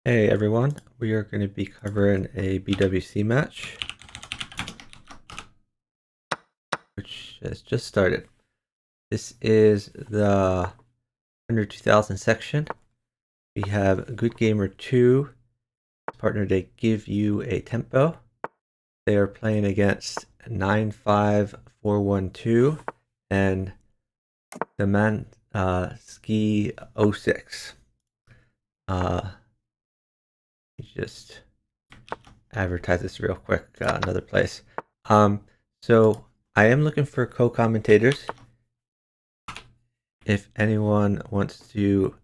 Hey everyone, we are going to be covering a BWC match, which has just started. This is the under 2000 section. We have good-gamer2 partnered to CannotGiveYouATempo. They are playing against 95412 and the man Ski 06. Just advertise this real quick, another place. So I am looking for co-commentators. If anyone wants to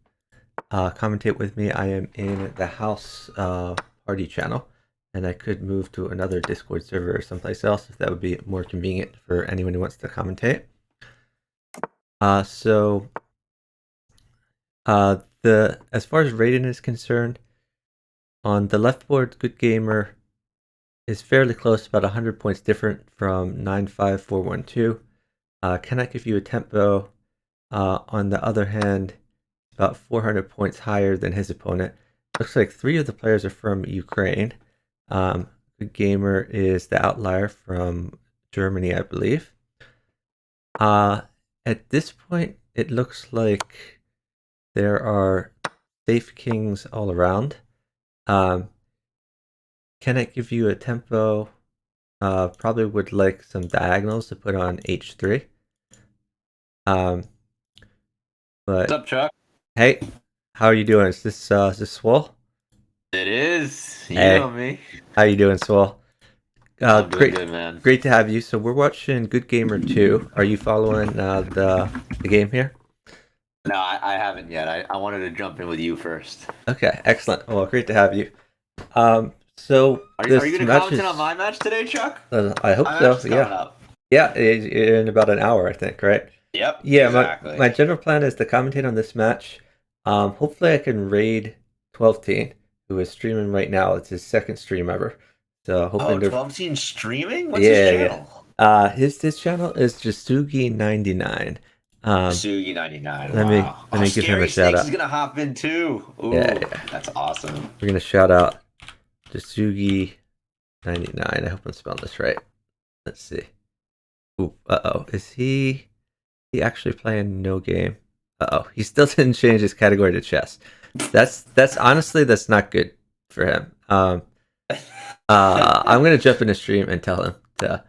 commentate with me, I am in the house party channel, and I could move to another Discord server or someplace else if that would be more convenient for anyone who wants to commentate. As far as rating is concerned, on the left board, Good Gamer is fairly close, about 100 points different from 95412. CannotGiveYouATempo, on the other hand, about 400 points higher than his opponent. Looks like 3 of the players are from Ukraine. Good Gamer is the outlier from Germany, I believe. At this point, it looks like there are safe kings all around. CannotGiveYouATempo probably would like some diagonals to put on h3. But What's up, Chuck? hey, how are you doing? Is this Swole? It is. You Hey, know me. how you doing, Swole? I'm doing Great, good, man. great to have you. So we're watching good-gamer2. Are you following the game here? No, I haven't yet. I wanted to jump in with you first. Okay, excellent. Well, great to have you. So Are you this going to match comment on is, my match today, Chuck? I hope My match so. is Yeah, coming up. yeah, in about an hour, I think, right? Yep, Yeah, exactly. my general plan is to commentate on this match. Hopefully I can raid 12 Teen, who is streaming right now. It's his second stream ever. So Oh, hoping to 12 Teen streaming? What's his yeah, yeah. channel? His channel is Jasugi99. Sugi 99. Let me Wow. let Oh, me give him a Scary shout Snakes is out. going to hop in too. Yeah, Ooh, yeah. that's awesome. We're gonna shout out Jasugi99. I hope I'm spelling this right. Let's see. Ooh, uh-oh. Is he actually playing no game? Uh-oh. He still didn't change his category to chess. That's honestly that's not good for him. I'm gonna jump in the stream and tell him to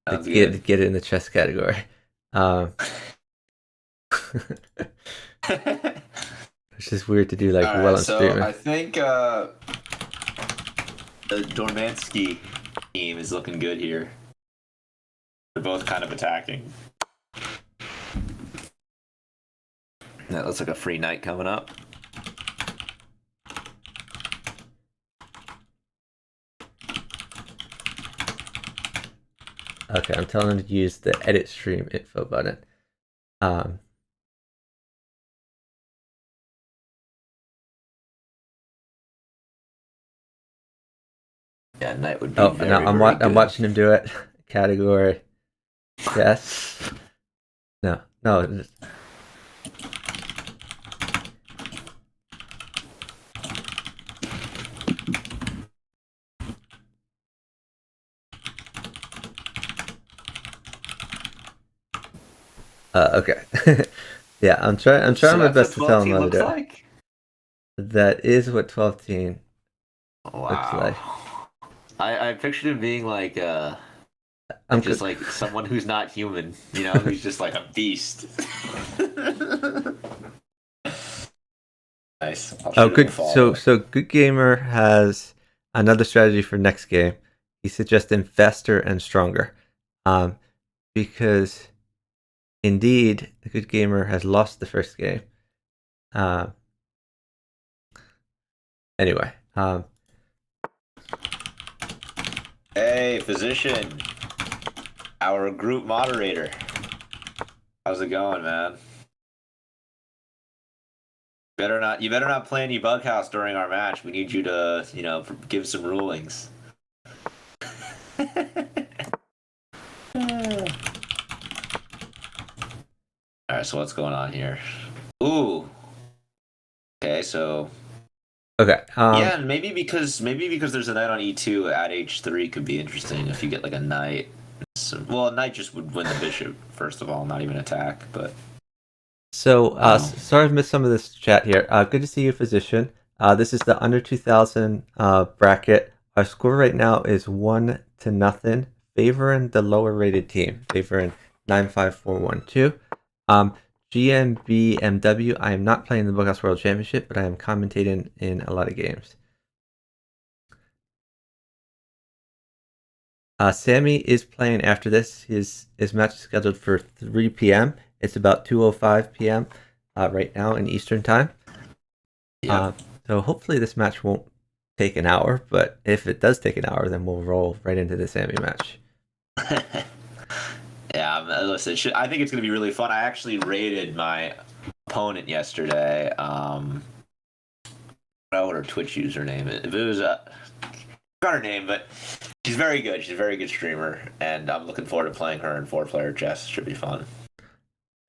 Sounds good. get in the chess category. Um, it's just weird to do like All while right, I'm so streaming. I think the Dormansky team is looking good here. They're both kind of attacking. That looks like a free night coming up. Okay, I'm telling him to use the edit stream info button. Yeah, night would be very, I'm very good. watching him do it. Category, yes. No, no. Okay. Yeah, I'm trying So my that's what best to tell 12 him team how to looks do it. like? That is what 12 teen looks Wow. like. I pictured him being like I'm just like someone who's not human, you know, who's just like a beast. Nice. I'll Oh, shoot him a good. follow. So Good Gamer has another strategy for next game. He's suggesting faster and stronger, because indeed the Good Gamer has lost the first game. Anyway, Hey, physician. Our group moderator. How's it going, man? You better not play any bughouse during our match. We need you to, you know, give some rulings. All right, so what's going on here? Ooh. Okay, so Okay. Yeah, and maybe because there's a knight on e2 at h3 could be interesting if you get like a knight. So, well, a knight just would win the bishop first of all, not even attack. But So, wow, sorry I've missed some of this chat here. Good to see you, physician. This is the under 2000 bracket. Our score right now is 1-0, favoring the lower rated team, favoring 95412. GMBMW, I am not playing the Bookhouse World Championship, but I am commentating in a lot of games. Sammy is playing after this. His match is scheduled for 3 p.m. It's about 2:05 p.m. Right now in Eastern Time. yeah. So hopefully this match won't take an hour, but if it does take an hour, then we'll roll right into the Sammy match. Yeah, listen, I think it's going to be really fun. I actually rated my opponent yesterday. I don't know what her Twitch username is. If it was I forgot her name, but she's very good. She's a very good streamer, and I'm looking forward to playing her in 4-player chess. Should be fun.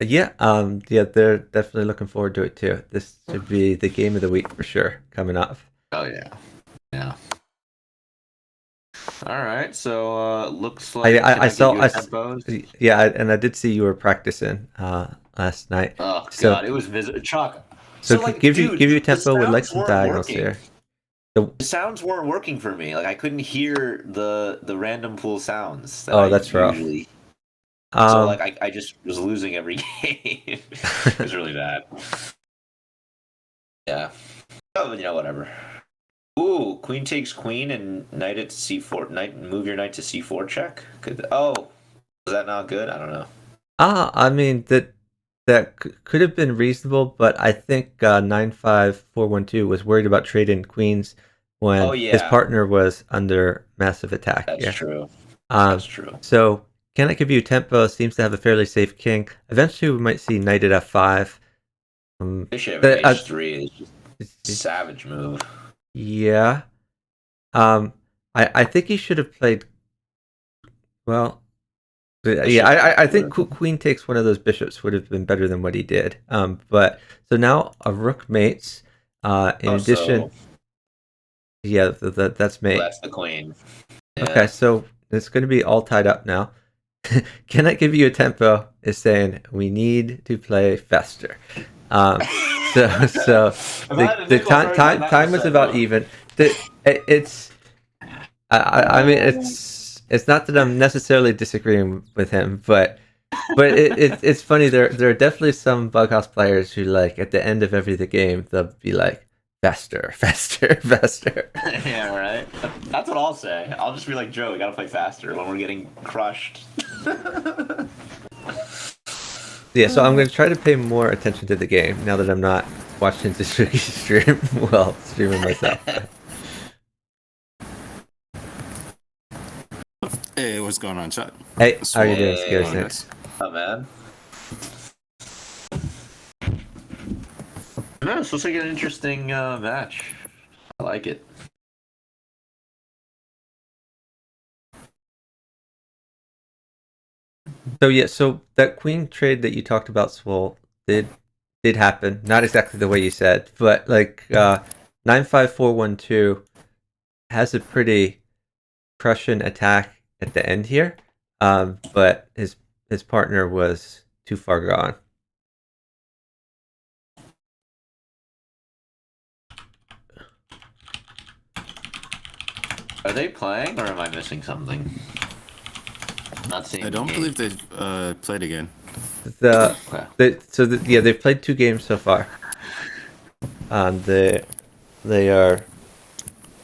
Yeah, they're definitely looking forward to it too. This should be the game of the week for sure coming up. Oh yeah, yeah. All right, so looks like I saw tempos. yeah, and I did see you were practicing last night. Oh So god, it was Chuck. so like, give dude, you the tempo with like sounds some weren't diagonals working. here. The sounds weren't working for me. Like I couldn't hear the random pool sounds that That's rough. usually. So like I just was losing every game. It was really bad. Yeah. Oh, whatever. Ooh, queen takes queen and knight at c4. Move your knight to c4 check. Could was that not good? I don't know. I mean that could have been reasonable, but I think 95412 was worried about trading queens when his partner was under massive attack. That's true. That's true. So CannotGiveYouATempo seems to have a fairly safe king. Eventually, we might see knight at f5. Bishop at h3 is just a savage move. Yeah. I think he should have played. Well, yeah, I think queen takes one of those bishops would have been better than what he did. But so now a rook mates. In addition, yeah, that's mate. Well, that's the queen. Yeah. Okay, so it's going to be all tied up now. CannotGiveYouATempo is saying we need to play faster. So the time was about even. I mean it's not that I'm necessarily disagreeing with him, but it's funny. There are definitely some Bughouse players who like at the end of every game they'll be like faster. Yeah, right. That's what I'll say. I'll just be like, Joe, we gotta play faster when we're getting crushed. Yeah, so I'm going to try to pay more attention to the game now that I'm not watching Tsuki stream while streaming myself. Hey, what's going on, chat? Hey, how are you doing, Scary Snakes? Oh, man. No, this looks like an interesting match. I like it. So yeah, so that queen trade that you talked about, Swole, did happen. Not exactly the way you said, but like 95412 has a pretty Prussian attack at the end here, but his partner was too far gone. Are they playing, or am I missing something? Not seeing. I don't believe they've played again. They've played 2 games so far. They are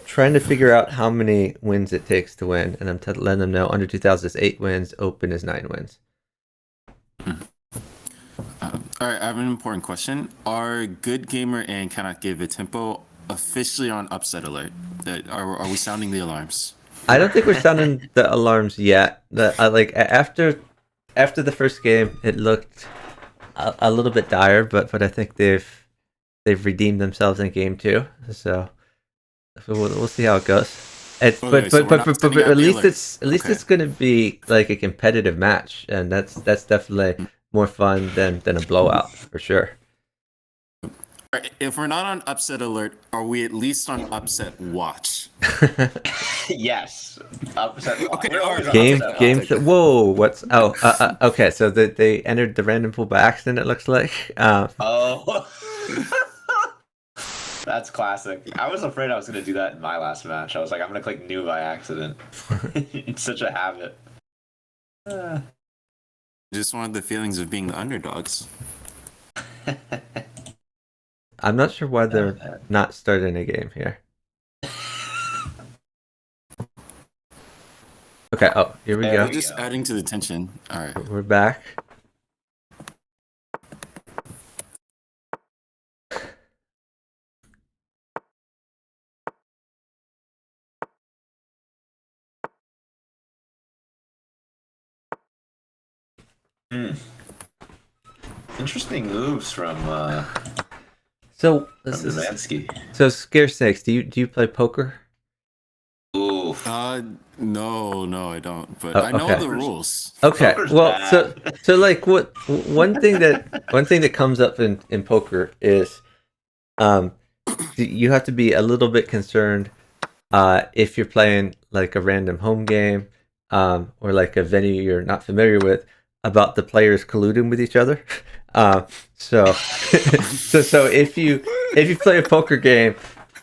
trying to figure out how many wins it takes to win, and I'm letting them know under 2000 is 8 wins, open is 9 wins. All right, I have an important question. Are Good Gamer and CannotGiveYouATempo officially on upset alert? Are we sounding the alarms? I don't think we're sounding the alarms yet. After the first game, it looked a little bit dire, but I think they've redeemed themselves in game 2. So we'll see how it goes. But at least it's going to be like a competitive match, and that's definitely more fun than a blowout for sure. All If we're not on upset alert, are we at least on upset watch? Yes. Upset watch. Okay, We're always on game upset game. watch. Whoa, what's okay? So they entered the random pool by accident. It looks like. Oh. That's classic. I was afraid I was going to do that in my last match. I was like, I'm going to click new by accident. It's such a habit. Just wanted the feelings of being the underdogs. I'm not sure why they're not starting a game here. Okay. Oh, here we There go. We're just adding to the tension. All right. We're back. Interesting moves from So Zemansky. So Scare Snakes, do you play poker? Ooh. No, I don't. But Oh, I know okay. the rules. Okay. Poker's Well, bad. so like one thing that comes up in poker is you have to be a little bit concerned if you're playing like a random home game or like a venue you're not familiar with about the players colluding with each other. So so if you play a poker game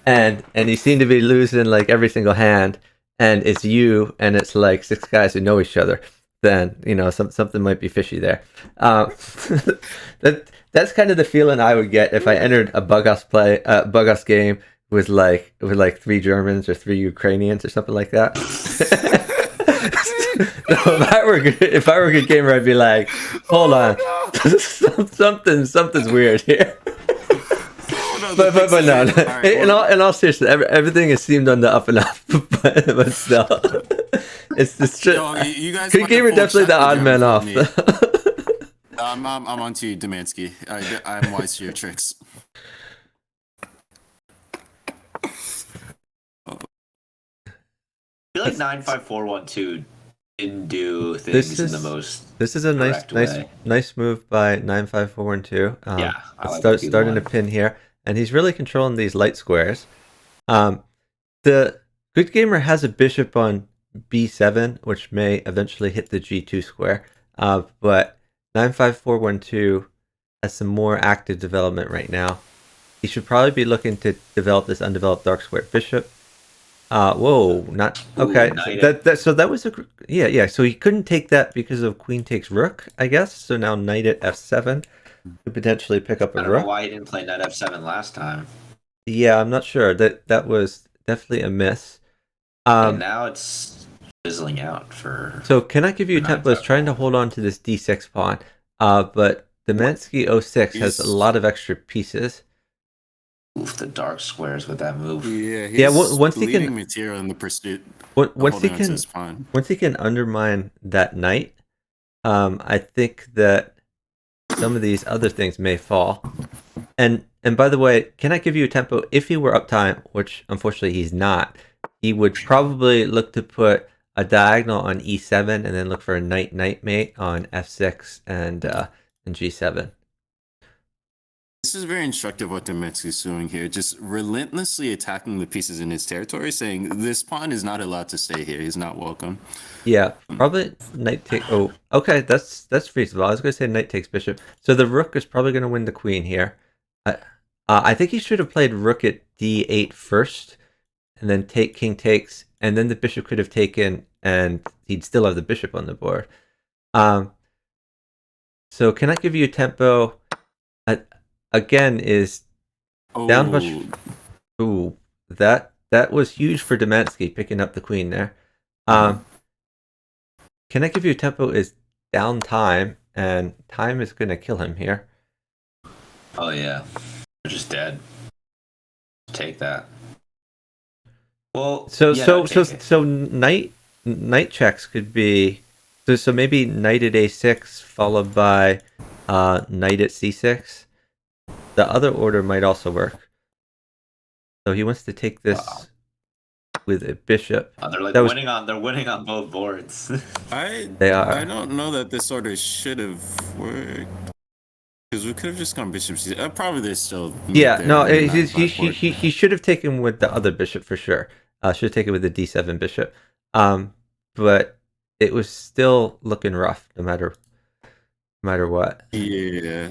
and you seem to be losing like every single hand and it's you and it's like six guys who know each other, then you know something might be fishy there. That's kind of the feeling I would get if I entered a Bug Us game with like three Germans or three Ukrainians or something like that. So if I were a good gamer, I'd be like, hold on, something's weird here. But no. In all seriousness, everything has seemed on the up and up, but still, it's just you guys. good gamer definitely the odd man off. I'm on to you, Demansky. I'm wise to your tricks. I feel like 95412 didn't do things in the most. This is a nice move by 95412. Yeah, I like starting to pin here, and he's really controlling these light squares. The good gamer has a bishop on b7, which may eventually hit the g2 square. But 95412 has some more active development right now. He should probably be looking to develop this undeveloped dark square bishop. Whoa, not okay. So that was yeah. So he couldn't take that because of queen takes rook, I guess. So now knight at f7 could potentially pick up a rook. I don't know why he didn't play knight f7 last time. Yeah, I'm not sure. That was definitely a miss. And now it's fizzling out for. So CannotGiveYouATempo is trying to hold on to this d6 pawn, but the Demansky 06 has a lot of extra pieces. Oof, the dark squares with that move. Yeah. Once he can material in the pursuit. Once he can undermine that knight, I think that some of these other things may fall. And by the way, CannotGiveYouATempo, if he were uptime, which unfortunately he's not, he would probably look to put a diagonal on e7 and then look for a knight mate on f6 and g7. This is very instructive what Demansky's doing here, just relentlessly attacking the pieces in his territory, saying this pawn is not allowed to stay here. He's not welcome. Yeah, probably knight take. Oh, okay, that's feasible. I was going to say knight takes bishop. So the rook is probably going to win the queen here. I think he should have played rook at d8 first, and then take king takes, and then the bishop could have taken, and he'd still have the bishop on the board. So CannotGiveYouATempo again is down much. Ooh, that was huge for Demansky picking up the queen there. CannotGiveYouATempo is down time, and time is going to kill him here. Oh yeah, they're just dead. Take that. Well, so knight checks could be so maybe knight at a6 followed by knight at c6. The other order might also work. So he wants to take this with a bishop. They're like winning on both boards. They are. I don't know that this order should have worked. Because we could have just gone bishop c. Probably there's still. Yeah, there no, in that he should have taken with the other bishop for sure. Should have taken with the d7 bishop. But it was still looking rough no matter what. Yeah,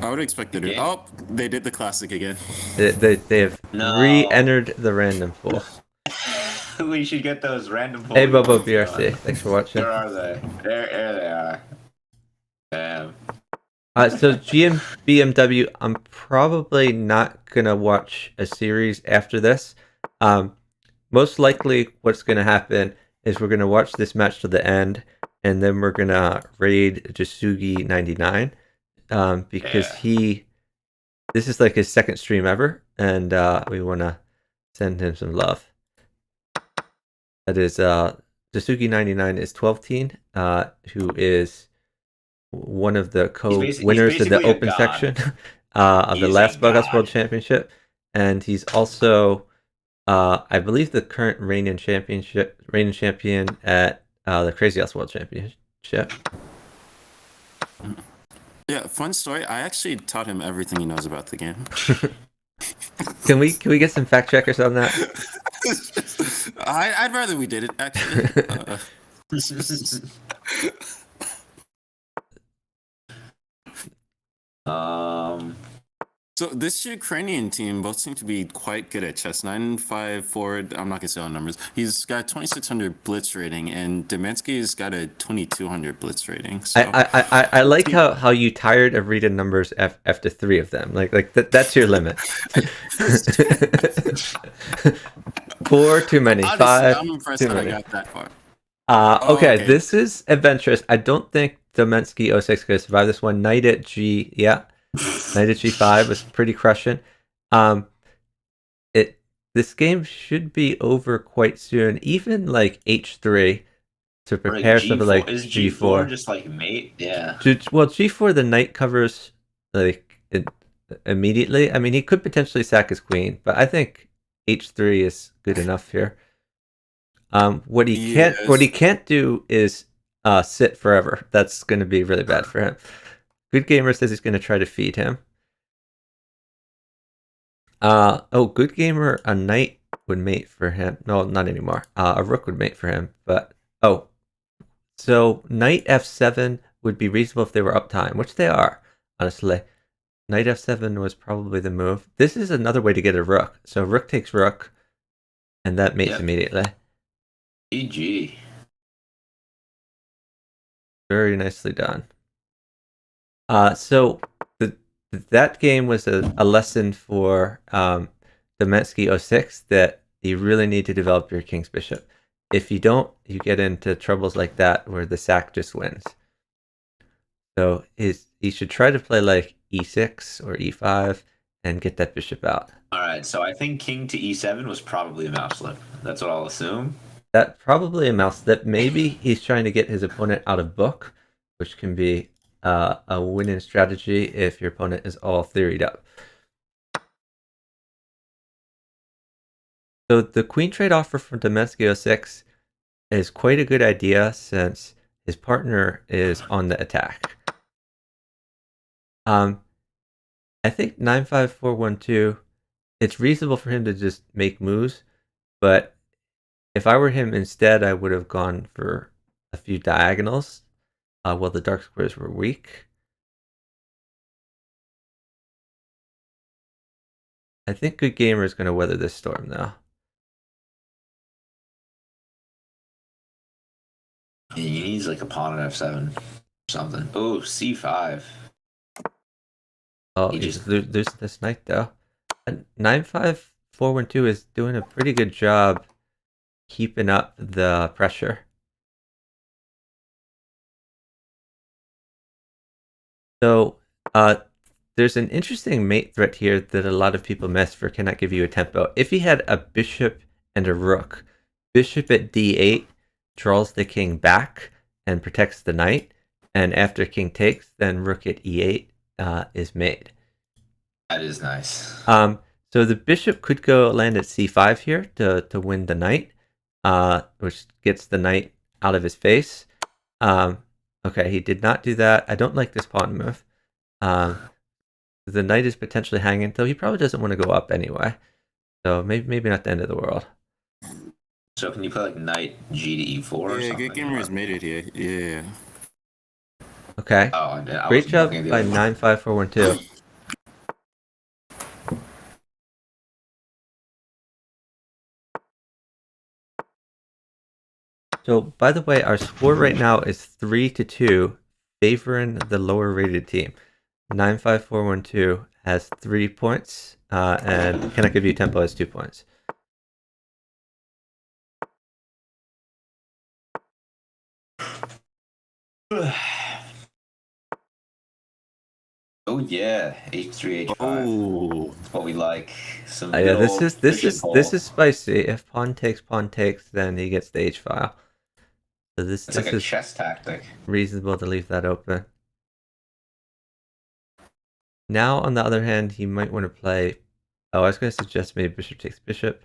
I would expect it. Yeah. Oh, they did the classic again. They have No. re-entered the random pool. We should get those random. Hey, Bobo BRC, thanks for watching. Where are they? There they are. Damn. So BMW, I'm probably not gonna watch a series after this. Most likely, what's gonna happen is we're gonna watch this match to the end, and then we're gonna raid Jasugi99, because this is like his second stream ever, and we wanna send him some love. That is Jasugi99 is 12teen, who is one of the co-winners of the open section of the last Bughouse World Championship, and he's also, I believe, the current reigning champion at the Crazy House World Championship. Yeah, fun story. I actually taught him everything he knows about the game. Can we get some fact checkers on that? I'd rather we did it actually. So this Ukrainian team both seem to be quite good at chess. 9-5 forward. I'm not gonna say all numbers. He's got 2600 blitz rating, and Demansky's got a 2200 blitz rating. So. I like how you tired of reading numbers after 3 of them. Like that's your limit. 4 too many. Honestly, 5 I'm impressed too that many. I got that far. Okay, this is adventurous. I don't think Domensky 06 could survive this one. Knight at G, yeah. Knight at G5 was pretty crushing. This game should be over quite soon. Even like H3 to prepare something like is G4. Just like mate, yeah. Well, G4 the knight covers like immediately. I mean, he could potentially sack his queen, but I think H3 is good enough here. What he can't do is sit forever. That's going to be really bad for him. Good Gamer says he's going to try to feed him. Good Gamer, a knight would mate for him. No, not anymore. A rook would mate for him. But so knight f7 would be reasonable if they were up time, which they are, honestly. Knight f7 was probably the move. This is another way to get a rook. So rook takes rook, and that mates immediately. GG. Very nicely done. So that game was a lesson for Domensky 06 that you really need to develop your king's bishop. If you don't, you get into troubles like that where the sack just wins. So he should try to play like e6 or e5 and get that bishop out. All right, so I think king to e7 was probably a mouse slip. That's what I'll assume. That probably a mouse slip. Maybe he's trying to get his opponent out of book, which can be a winning strategy if your opponent is all theoried up. So the queen trade offer from Domensky 06 is quite a good idea since his partner is on the attack. I think 95412, it's reasonable for him to just make moves, but if I were him instead, I would have gone for a few diagonals while the dark squares were weak. I think Good Gamer is going to weather this storm, though. He needs like a pawn at f7 or something. Oh, c5. Oh, there's this knight, though. And 95412 is doing a pretty good job keeping up the pressure. So, there's an interesting mate threat here that a lot of people miss for Cannot Give You a Tempo. If he had a bishop and a rook, bishop at d8 draws the king back and protects the knight, and after king takes, then rook at e8 is made. That is nice. So the bishop could go land at c5 here to win the knight, which gets the knight out of his face. Okay, he did not do that. I don't like this pawn move. The knight is potentially hanging, though he probably doesn't want to go up anyway. So maybe not the end of the world. So can you play like knight G to E4 or Yeah, something? good gamer has made it here. Yeah. Okay. Oh, I Great wasn't job looking at the by other one. 95412. So, by the way, our score right now is 3-2, favoring the lower rated team. 95412 has 3 points, and CannotGiveYouATempo has 2 points. Oh yeah, H3, H5. Oh. That's what we like. Some Yeah, good this old fishing pole. is spicy. If pawn takes, then he gets the H file. So It's this like a is chess tactic. reasonable to leave that open. Now, on the other hand, he might want to play. Oh, I was going to suggest maybe bishop takes bishop.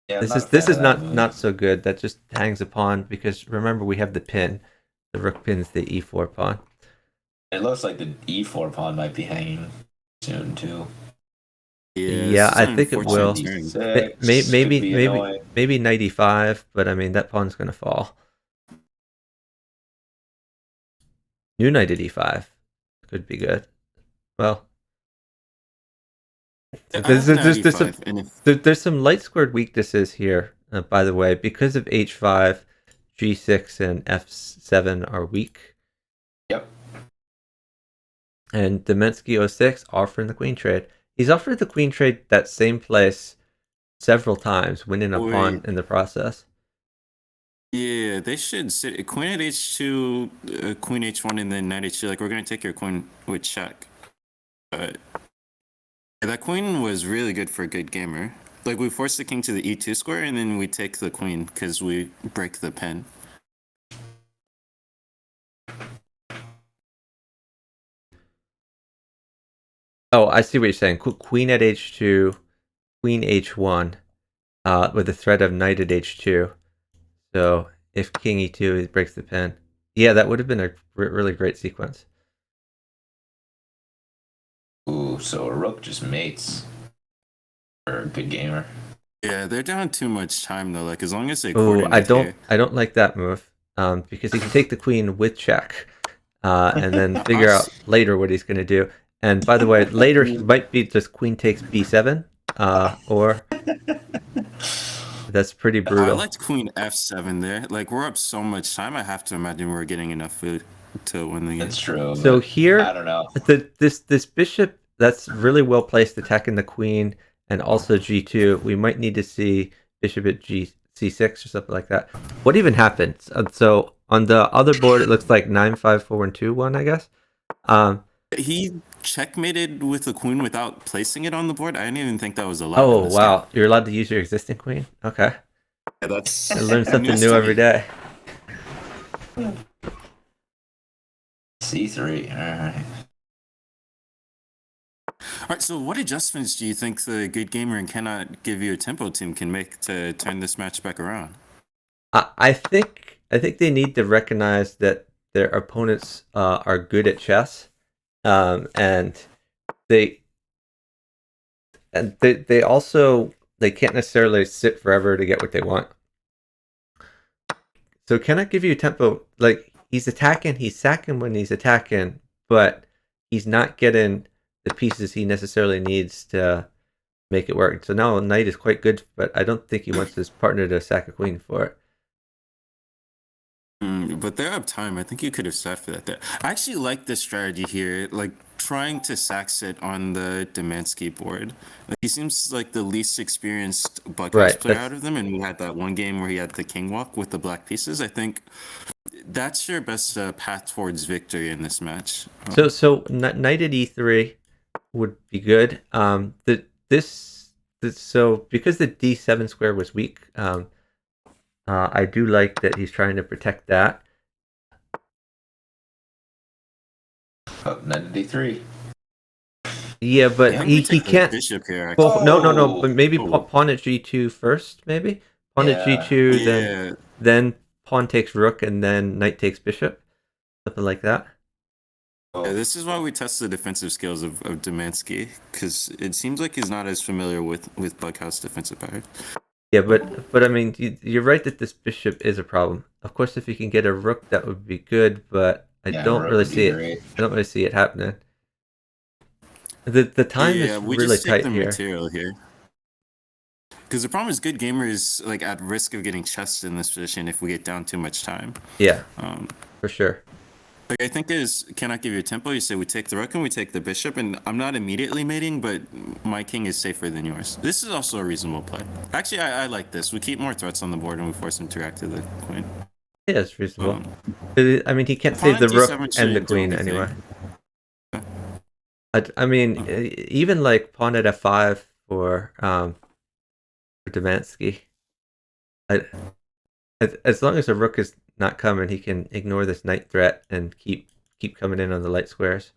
Yeah, I'm not a This fan is of that move. not so good. That just hangs a pawn because remember we have the pin. The rook pins the e4 pawn. It looks like the E4 pawn might be hanging soon too. Yeah, Yeah, this is I an think it will. unfortunate turn. Could be annoying. Maybe knight e5, but I mean that pawn's going to fall. New knight at e5 could be good. Well, there's some light squared weaknesses here, by the way, because of h5, g6, and f7 are weak. Yep. And Demensky 06 offering the queen trade. He's offered the queen trade that same place several times, winning a pawn in the process. Yeah, they should sit queen at h2, queen h1, and then knight h2. Like, we're going to take your queen with check. But that queen was really good for a good gamer. Like, we force the king to the e2 square, and then we take the queen because we break the pin. Oh, I see what you're saying. Queen at h2, queen h1, with a threat of knight at h2. So if king e2, it breaks the pin. Yeah, that would have been a really great sequence. Ooh, so a rook just mates for a good gamer. Yeah, they're down too much time though. Like, as long as they Oh, coordinate here. I don't like that move. Because he can take the queen with check, and then figure out later what he's going to do. And by the way, later he might be just queen takes b7, or that's pretty brutal. I liked queen f7 there. Like, we're up so much time. I have to imagine we're getting enough food to win the game. That's true. So here, I don't know. This bishop that's really well placed attacking the queen and also g2. We might need to see bishop at c6 or something like that. What even happened? So on the other board, it looks like 9-5-4-1-2-1, I guess. He checkmated with the queen without placing it on the board. I didn't even think that was allowed. Oh wow, game. You're allowed to use your existing queen. Okay, yeah, that's. I learn something new every day. C3. All right. So, what adjustments do you think the good gamer and CannotGiveYouATempo team can make to turn this match back around? I think they need to recognize that their opponents are good at chess, and they also they can't necessarily sit forever to get what they want. So CannotGiveYouATempo, like he's attacking, he's sacking when he's attacking, but he's not getting the pieces he necessarily needs to make it work. So now knight is quite good, but I don't think he wants his partner to sack a queen for it. But they're up time. I think you could have sat for that there. I actually like this strategy here, like trying to sack sit on the Demansky board. Like, he seems like the least experienced Buckhouse player out of them, and we had that one game where he had the king walk with the black pieces. I think that's your best path towards victory in this match. So knight at e3 would be good. So because the d7 square was weak, I do like that he's trying to protect that. Oh, knight at d3. Yeah, but he can't. Bishop here, well, no. But maybe pawn at g2 first. Maybe pawn at g2, then pawn takes rook, and then knight takes bishop, something like that. Yeah, this is why we test the defensive skills of Demansky, because it seems like he's not as familiar with Bughouse defensive pattern. Yeah, but I mean, you're right that this bishop is a problem. Of course, if you can get a rook, that would be good, but I don't rook really would be see it. great. I don't really see it happening. The time is we really just take tight the here. material here. Because the problem is, good gamer is like at risk of getting chessed in this position if we get down too much time. Yeah, for sure. Like I think cannot give you a tempo. You say we take the rook and we take the bishop, and I'm not immediately mating, but my king is safer than yours. This is also a reasonable play. Actually, I like this. We keep more threats on the board and we force him to react to the queen. Yeah, it's reasonable. I mean, he can't save the rook and the queen anyway. I mean, even like pawn at f5 for Demansky. As long as the rook is not coming, he can ignore this knight threat and keep coming in on the light squares.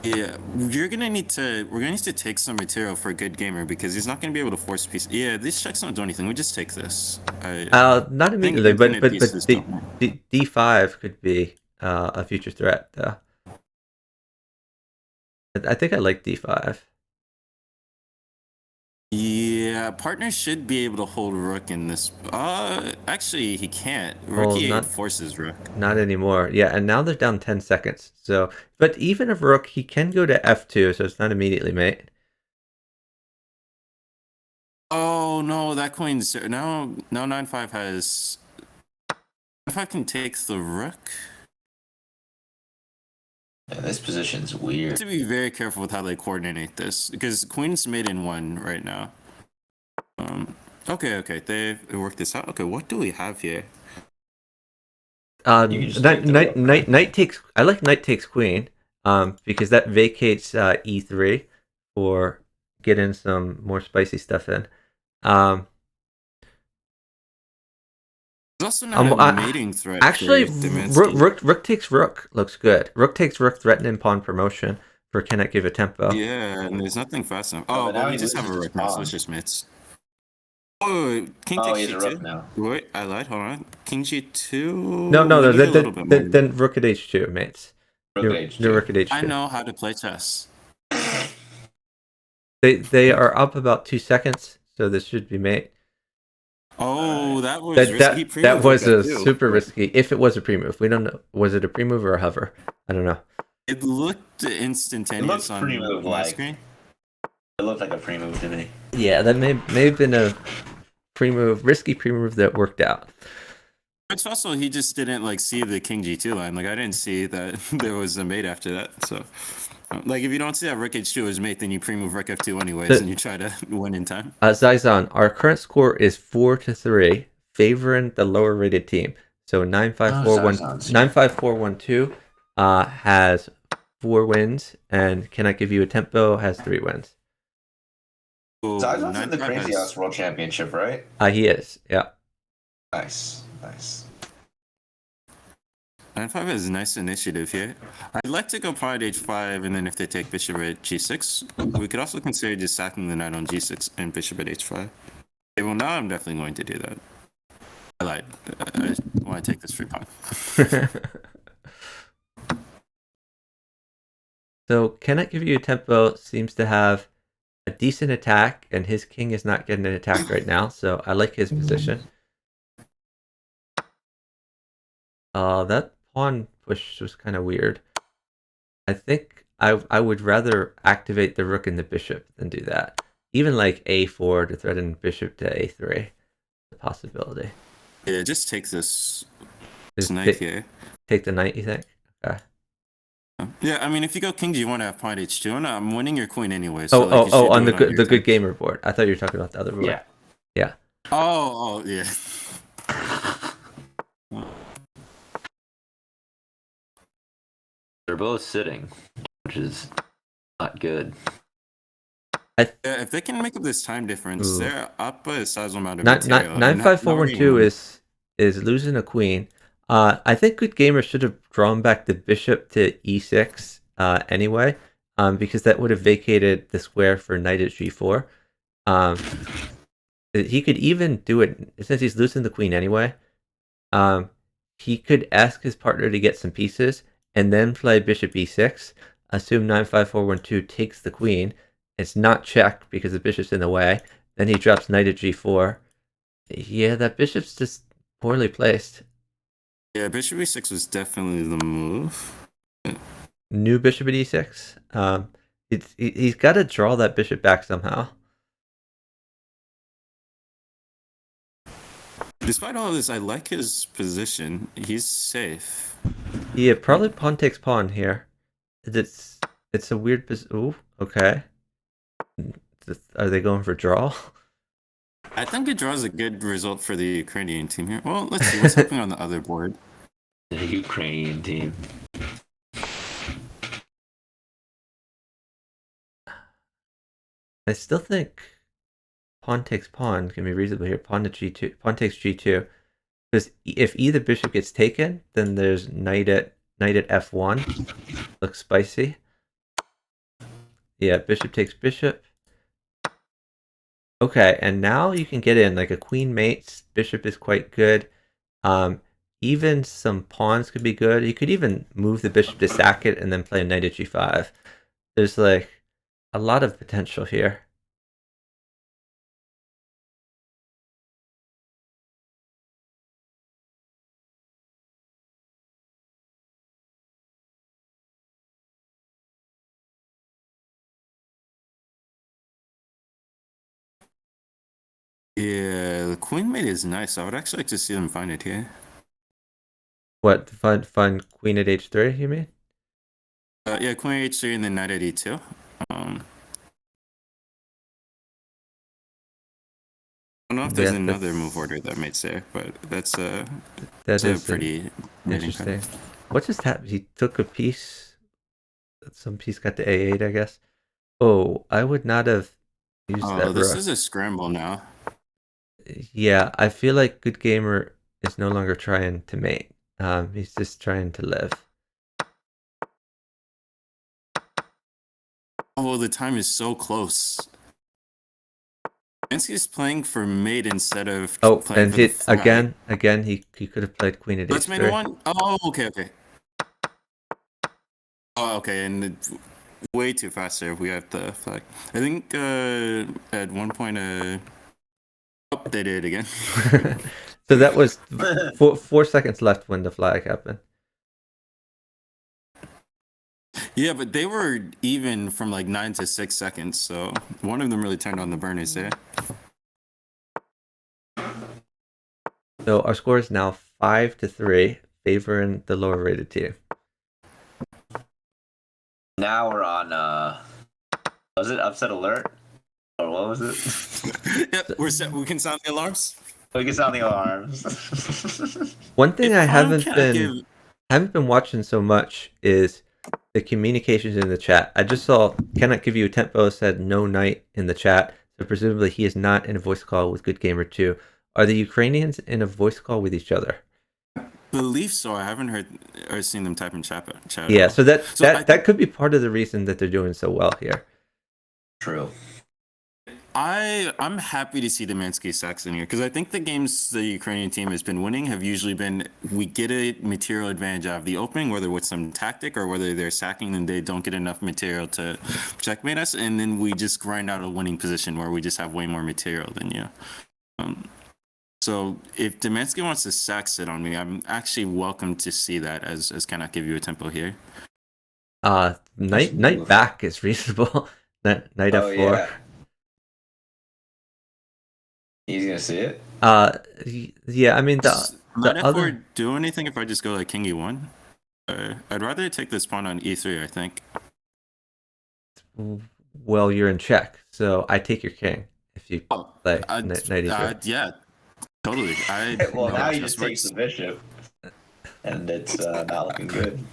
Yeah, we're gonna need to take some material for a good gamer because he's not gonna be able to force pieces. Yeah, these checks don't do anything. We just take this. Not immediately, but d5 could be a future threat though. I think I like d5. Yeah, partner should be able to hold rook in this. Actually, he can't. Rook e8 forces rook. Not anymore. Yeah, and now they're down 10 seconds. So, but even if rook, he can go to f2, so it's not immediately mate. Oh no, that queen's now 9-5 has. 9-5 can take the rook. Yeah, this position's weird. You have to be very careful with how they coordinate this because queen's mate in 1 right now. Okay, they worked this out. Okay, what do we have here? Knight takes. I like knight takes queen, because that vacates e3 for getting some more spicy stuff in. There's also not a mating threat. Actually, rook takes rook looks good. Rook takes rook, threatening pawn promotion for CannotGiveYouATempo. Yeah, and there's nothing fast enough. Oh, but we just have a rook now, so it's just mates. Oh, king takes g2 now. Wait, I lied. Hold on. King g2. No. Then rook at h2, mates. Rook at h2. I know how to play chess. They are up about 2 seconds, so this should be mate. Oh, that was risky. That was super risky. If it was a pre-move, we don't know. Was it a pre-move or a hover? I don't know. It looked instantaneous on my screen. It looked like a pre-move to me. Yeah, that may have been a pre-move, risky pre-move that worked out. It's also he just didn't like see the king g2 line. Like I didn't see that there was a mate after that. So, like if you don't see that rook h2 is mate, then you pre-move rook f2 anyways, and you try to win in time. Zaizan, our current score is 4-3, favoring the lower rated team. So 95412 has 4 wins, and CannotGiveYouATempo has 3 wins. Zaizan's in the Crazy House World Championship, right? He is, yeah. Nice. 9-5 has a nice initiative here. I'd like to go pawn at h5, and then if they take bishop at g6, we could also consider just sacking the knight on g6 and bishop at h5. Okay, well, now I'm definitely going to do that. I lied. I want to take this free pawn. So CannotGiveYouATempo seems to have a decent attack, and his king is not getting an attack right now, so I like his position. That pawn push was kind of weird. I think I would rather activate the rook and the bishop than do that. Even like a4 to threaten bishop to a3, the possibility. Yeah, just take this knight here. Take the knight, you think? Okay. Yeah, I mean, if you go king g1, I have pawn h2, and I'm winning your queen anyway. So on the good gamer board. I thought you were talking about the other board. Yeah. Oh, yeah. They're both sitting, which is not good. If they can make up this time difference, they're up a sizable amount of material. 95412 is losing a queen. I think good gamer should have drawn back the bishop to e6 anyway, because that would have vacated the square for knight at g4. He could even do it since he's losing the queen anyway. He could ask his partner to get some pieces and then play bishop e6. Assume 9-5-4-1-2 takes the queen. It's not check because the bishop's in the way. Then he drops knight at g4. Yeah, that bishop's just poorly placed. Yeah, bishop e6 was definitely the move. New bishop at e6. He's got to draw that bishop back somehow. Despite all of this, I like his position. He's safe. Yeah, probably pawn takes pawn here. It's a weird position. Ooh, okay. Are they going for draw? I think it draws a good result for the Ukrainian team here. Well, let's see what's happening on the other board. The Ukrainian team. I still think pawn takes pawn can be reasonable here. Pawn to g2. Pawn takes g2. Because if either bishop gets taken, then there's knight at f1. Looks spicy. Yeah, bishop takes bishop. Okay, and now you can get in like a queen mates. Bishop is quite good. Even some pawns could be good. You could even move the bishop to sack it and then play a knight at g5. There's like a lot of potential here. Yeah, the queen mate is nice. I would actually like to see them find it here. What, find queen at h3, you mean? Yeah, queen h3 and then knight at e2. I don't know if there's another move order that might say, but that's a pretty interesting. What just happened? He took a piece. Some piece got to a8, I guess. Oh, I would not have used that. This is a scramble now. Yeah, I feel like Good Gamer is no longer trying to mate. He's just trying to live. Oh, the time is so close. Ansky's playing for mate instead of playing for the flag. Again, he could have played queen at Let's h3. mate one. Oh, okay. Oh, okay, and way too fast there. We have the flag. I think at one point, they did it again. So that was 4 seconds left when the flag happened. Yeah, but they were even from like 9 to 6 seconds, so one of them really turned on the burners there. So our score is now 5-3, favoring the lower rated team. Now we're on, was it upset alert? Or what was it? Yep, we're set. We can sound the alarms. We can sound the alarms. One thing I haven't been watching so much is the communications in the chat. I just saw CannotGiveYouATempo said no knight in the chat, so presumably he is not in a voice call with good-gamer2. Are the Ukrainians in a voice call with each other? I believe so. I haven't heard or seen them type in chat. Yeah, so that could be part of the reason that they're doing so well here. True. I'm happy to see Demansky Saxon here because I think the games the Ukrainian team has been winning have usually been we get a material advantage out of the opening, whether with some tactic or whether they're sacking and they don't get enough material to checkmate us, and then we just grind out a winning position where we just have way more material than you. So if Demansky wants to sack sit on me, I'm actually welcome to see that as CannotGiveYouATempo here. Knight back is reasonable. Knight f4. Yeah. He's gonna see it. Yeah. I mean the other do anything if I just go like king e1. I'd rather take this pawn on e3. I think. Well, you're in check, so I take your king if you play knight e3. Yeah, totally. Well, now he just takes the bishop, and it's not looking good.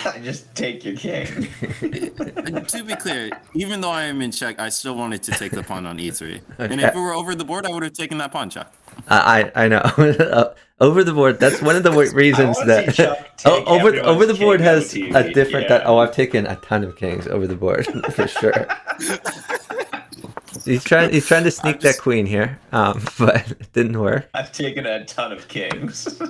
I just take your king. To be clear, even though I am in check, I still wanted to take the pawn on e3. Okay. And if it were over the board, I would have taken that pawn, Chuck. I know. Over the board, that's one of the reasons that over the board has a different. Yeah. I've taken a ton of kings over the board for sure. He's trying to sneak that queen here, but it didn't work. I've taken a ton of kings.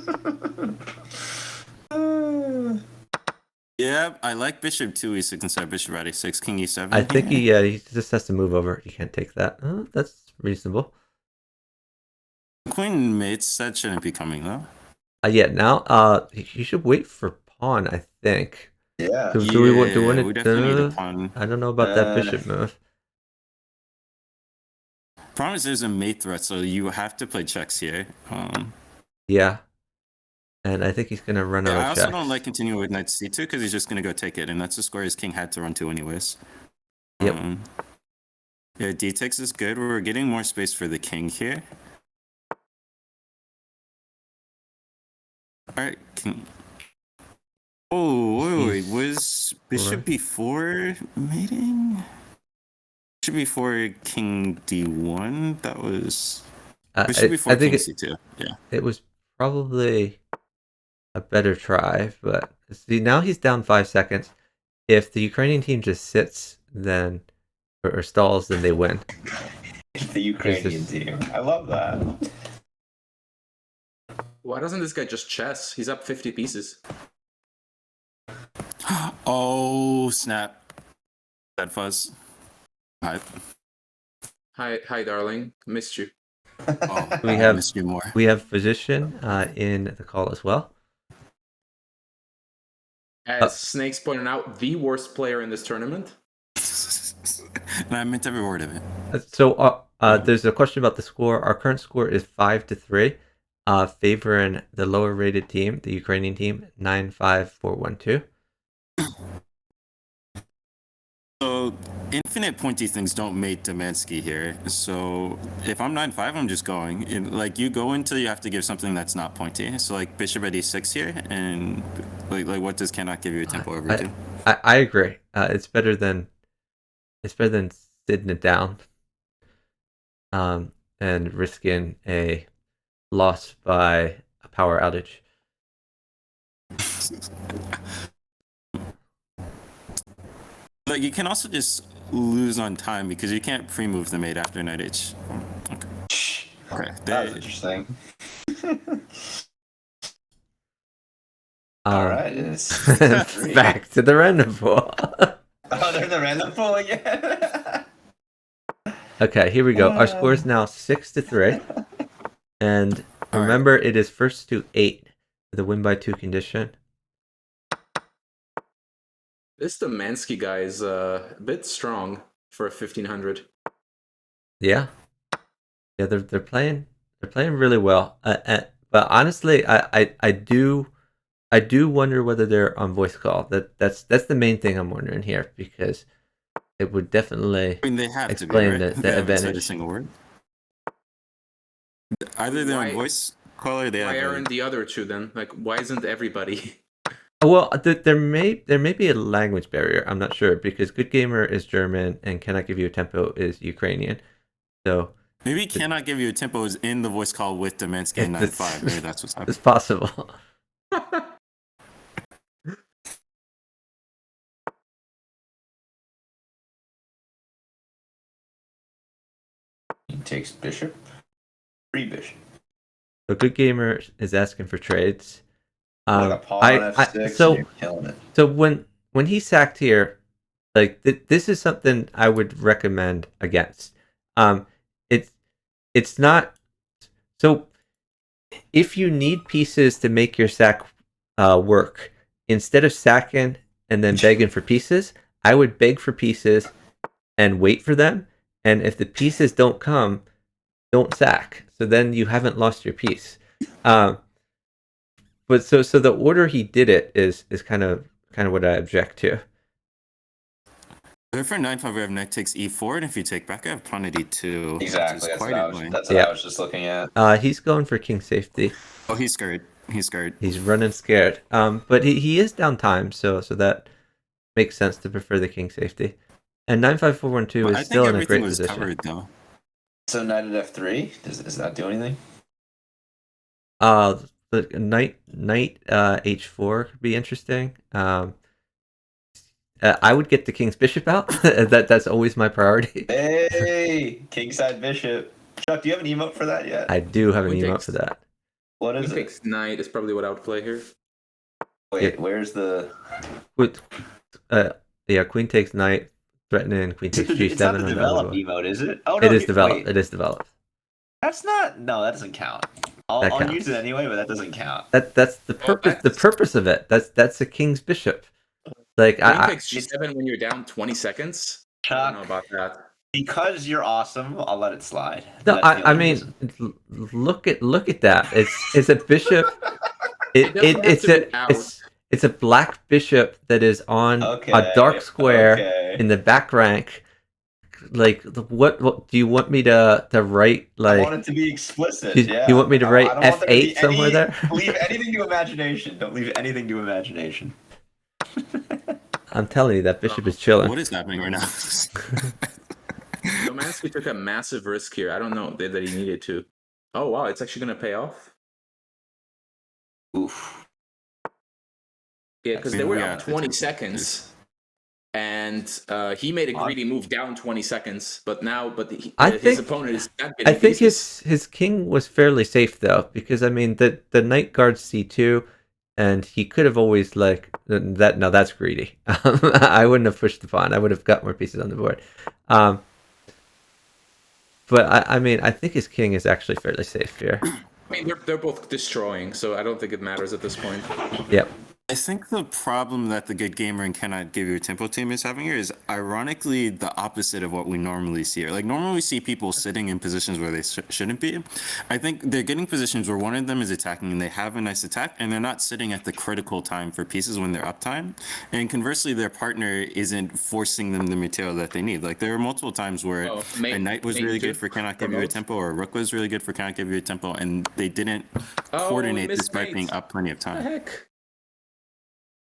Yeah, I like bishop 2e6 instead of bishop at e6, king e7. I think he just has to move over. He can't take that. Oh, that's reasonable. Queen mates, that shouldn't be coming though. Yeah, now you should wait for pawn, I think. Yeah. Do we want we definitely need a pawn. I don't know about that bishop move. Problem is there's a mate threat, so you have to play checks here. Yeah. And I think he's going to run out of checks. I also don't like continuing with knight c2 because he's just going to go take it, and that's the square his king had to run to anyways. Yep. Yeah, d takes is good. We're getting more space for the king here. Alright, king. Oh, wait, was bishop b4 mating? Bishop b4 king d1? That was... Bishop b4 king c2, yeah. It was probably a better try, but see, now he's down 5 seconds. If the Ukrainian team just sits, then or stalls, then they win. The Ukrainian team. I love that. Why doesn't this guy just chess? He's up 50 pieces. Oh, snap. Dead fuzz. Hi, darling. Missed you. Oh, missed you more. We have position in the call as well. As Snakes pointed out, the worst player in this tournament. And I meant every word of it. So there's a question about the score. Our current score is 5-3, favoring the lower rated team, the Ukrainian team, 9-5-4-1-2. So infinite pointy things don't mate Demansky here. So if I'm 9-5, I'm just going. Like you go until you have to give something that's not pointy. So like bishop at e6 here, and like what does cannot give you a tempo over to? I agree. It's better than sitting it down, and risking a loss by a power outage. Like you can also just lose on time because you can't pre-move the mate after knight h. Okay. That was interesting. All right, back to the random pool. Oh, they're in the random pool again. Okay, here we go. Our score is now 6-3, and remember, it is first to 8, the win by 2 condition. This Demansky guy is a bit strong for a 1500. Yeah, they're playing really well. But honestly, I do wonder whether they're on voice call. That's the main thing I'm wondering here, because it would definitely they have explain to be, right? the advantage. Said a single word. Either they're on voice call or they have. Why aren't the other two then? Like, why isn't everybody? Well, there may be a language barrier. I'm not sure, because Good Gamer is German and CannotGiveYouATempo is Ukrainian. So maybe CannotGiveYouATempo is in the voice call with Demansky and 9-5. Maybe that's what's happening. It's possible. He takes bishop. Free bishop. So Good Gamer is asking for trades. Like a pawn on f6, you're killing it. So when he sacked here, like this is something I would recommend against. It's not so. If you need pieces to make your sack work, instead of sacking and then begging for pieces, I would beg for pieces and wait for them. And if the pieces don't come, don't sack. So then you haven't lost your piece. But so the order he did it is kind of what I object to. For 9-5, we have knight takes e4, and if you take back, I have pawn at e2. Exactly. That's what I was just looking at. He's going for king safety. Oh, he's scared. He's running scared. But he is down time, so that makes sense to prefer the king safety. And 9-5-4-1-2 is still in a great position. Covered, though. So knight at f3, does that do anything? The knight h4 could be interesting. I would get the king's bishop out. That's always my priority. Hey, kingside bishop. Chuck, do you have an emote for that yet? I do have an emote for that. What is it? Takes knight is probably what I would play here. Wait, where's the? With, yeah, queen takes knight, threatening queen takes It's not g7 the on the other developed board. emote, is it? Oh It no, is developed. wait. It is developed. That's not. No, that doesn't count. That I'll use counts. it anyway, but that doesn't count. That's the Oh, purpose. The purpose of it. That's a king's bishop. Like Queen I takes g7 when you're down 20 seconds. I Chuck, don't know about that. because you're awesome, I'll let it slide. no, That's the I only mean, reason. look at that. It's a bishop. Doesn't have to be out. It's a black bishop that is on Okay. a dark square Okay. in the back rank. Like what do you want me to write? I Like want it to be explicit. you want me to write I don't want there to be F8 somewhere there? Leave anything to imagination. Don't leave anything to imagination. I'm telling you, that bishop is chilling. What is happening right now? Domansky took a massive risk here. I don't know that he needed to. Oh wow, it's actually gonna pay off. Oof. Yeah, because I they mean, were yeah, up 20 seconds, and he made a greedy move down 20 seconds. But now, his opponent is not getting I think pieces. his king was fairly safe though, because I mean the knight guards c2, and he could have always like that. No, that's greedy. I wouldn't have pushed the pawn. I would have got more pieces on the board. But I mean, I think his king is actually fairly safe here. I mean, they're both destroying, so I don't think it matters at this point. Yep. I think the problem that the Good Gamer and Cannot Give You a Tempo team is having here is ironically the opposite of what we normally see here. Like normally we see people sitting in positions where they shouldn't be. I think they're getting positions where one of them is attacking and they have a nice attack and they're not sitting at the critical time for pieces when they're uptime. And conversely, their partner isn't forcing them the material that they need. Like there are multiple times where a knight was really good for Cannot Give You a Tempo or a rook was really good for Cannot Give You a Tempo and they didn't coordinate despite being up plenty of time. What the heck?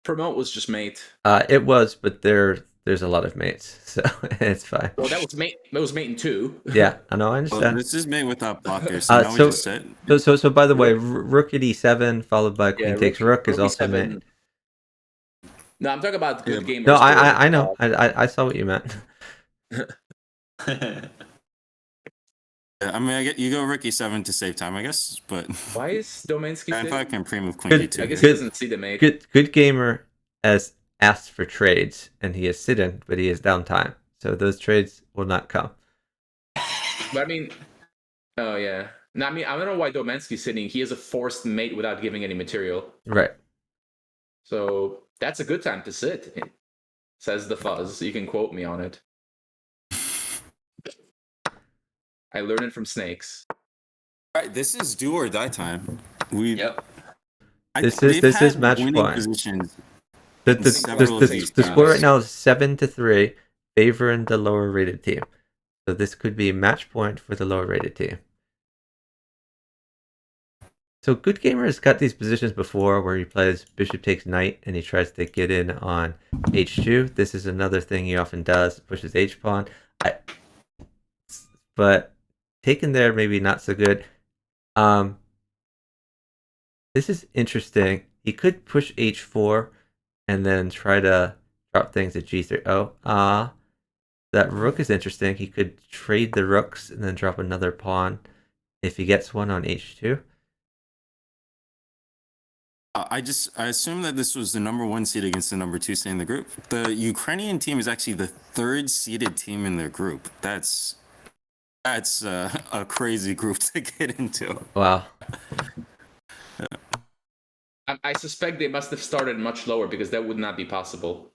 Promote was just mate. It was, but there's a lot of mates, so it's fine. Well, that was mate. That was mate in 2. Yeah, I know. I Well, understand. this is made without blockers, so now we just sit. So by the way, rook at e7 followed by queen takes rook is also mate. No, I'm talking about good gamers. No, I know. I saw what you meant. I mean, you go rook e7 to save time, I guess, but why is Domansky if I sitting? can pre move queen d2. I guess he doesn't see the mate. Good gamer has asked for trades, and he is sitting, but he is downtime, so those trades will not come. But I mean, oh yeah. No, I mean, I don't know why Domansky's sitting. He is a forced mate without giving any material. Right. So that's a good time to sit, says the fuzz. You can quote me on it. I learned it from snakes. All right, this is do or die time. Yep. This is match point. The score right now is 7-3, favoring the lower rated team. So this could be a match point for the lower rated team. So Good Gamer has got these positions before where he plays bishop takes knight and he tries to get in on h2. This is another thing he often does, pushes h pawn. But taken there, maybe not so good. This is interesting. He could push h4 and then try to drop things at g3. Oh, that rook is interesting. He could trade the rooks and then drop another pawn if he gets one on h2. I assume that this was the #1 seed against the #2 seed in the group. The Ukrainian team is actually the 3rd seeded team in their group. That's a crazy group to get into. That I suspect they must have started much lower because that would not be possible.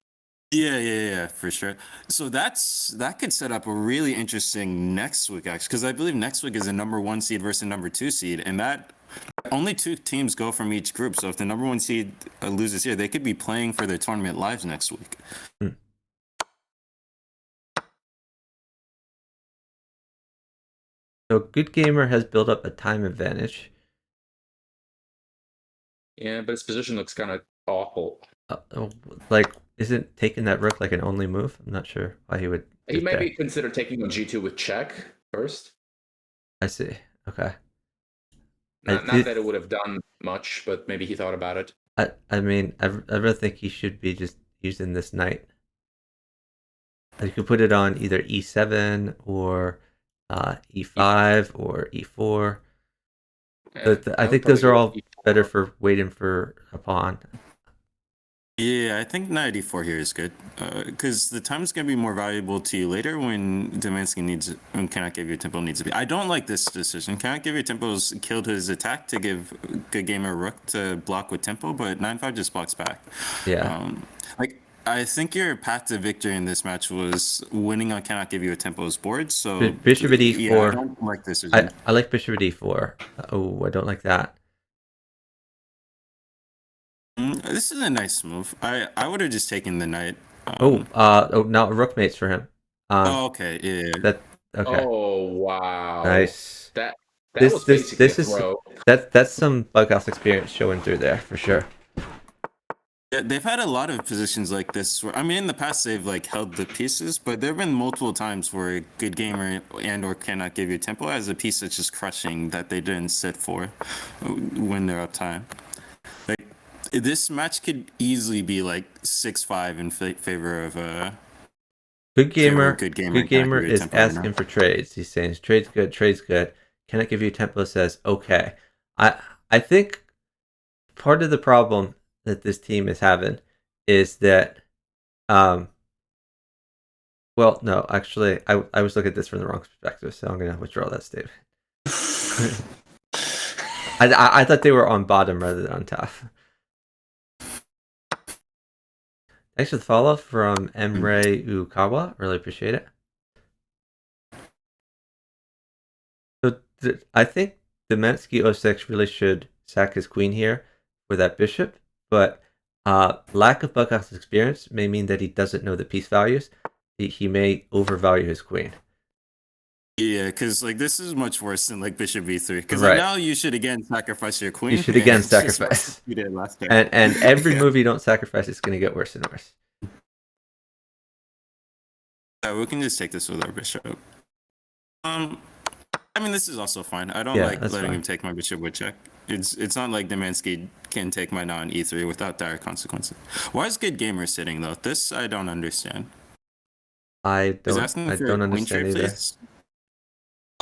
Yeah, for sure. So that could set up a really interesting next week, actually, because I believe next week is a #1 seed versus a #2 seed, and that only 2 teams go from each group. So if the #1 seed loses here, they could be playing for their tournament lives next week. So Good Gamer has built up a time advantage. Yeah, but his position looks kind of awful. Like, isn't taking that rook like an only move? I'm not sure why he would. He maybe consider taking on g2 with check first. I see. Okay. Not that it would have done much, but maybe he thought about it. I mean, I really think he should be just using this knight. You could put it on either e7 or e5 or e4. But I think those are all better for waiting for a pawn. Yeah, I think knight e4 here is good, because the time's gonna be more valuable to you later when cannot give you tempo needs to be. I don't like this decision. Cannot give you tempo's killed his attack to give good gamer rook to block with tempo, but 9-5 just blocks back. Yeah. Like I think your path to victory in this match was winning on cannot give you a tempo's board. So Bishop at e4. Yeah, I don't like this decision. I like bishop at e4. Oh, I don't like that. This is a nice move. I would have just taken the knight. Now rook mates for him. Okay, yeah. Okay. Oh wow. Nice. That was basically a throw. That's some Bughouse experience showing through there for sure. Yeah, they've had a lot of positions like this. Where, I mean, in the past they've like held the pieces, but there have been multiple times where a good gamer and/or cannot give you tempo as a piece that's just crushing that they didn't sit for when they're up time. Like this match could easily be like 6-5 in favor of Good gamer. Good gamer is asking for trades. He's saying trade's good. Cannot give you tempo. Says okay. I think part of the problem that this team is having is that well, no, actually I was looking at this from the wrong perspective, so I'm gonna withdraw that statement. I thought they were on bottom rather than on top. Thanks for the follow from Emre Ukawa. Really appreciate it. So I think Demensky 06 really should sack his queen here for that bishop, but lack of Bughouse experience may mean that he doesn't know the piece values. He may overvalue his queen. Yeah, because like this is much worse than like bishop b3. Because Right. like, now you should again sacrifice your queen. You should again sacrifice. You did last time. And every move you don't sacrifice is going to get worse and worse. Yeah, we can just take this with our bishop. I mean, this is also fine. I don't like letting him take my bishop with check. It's not like Demansky can take my knight on e3 without dire consequences. Why is good gamer sitting though? This I don't understand. I don't understand either. Face?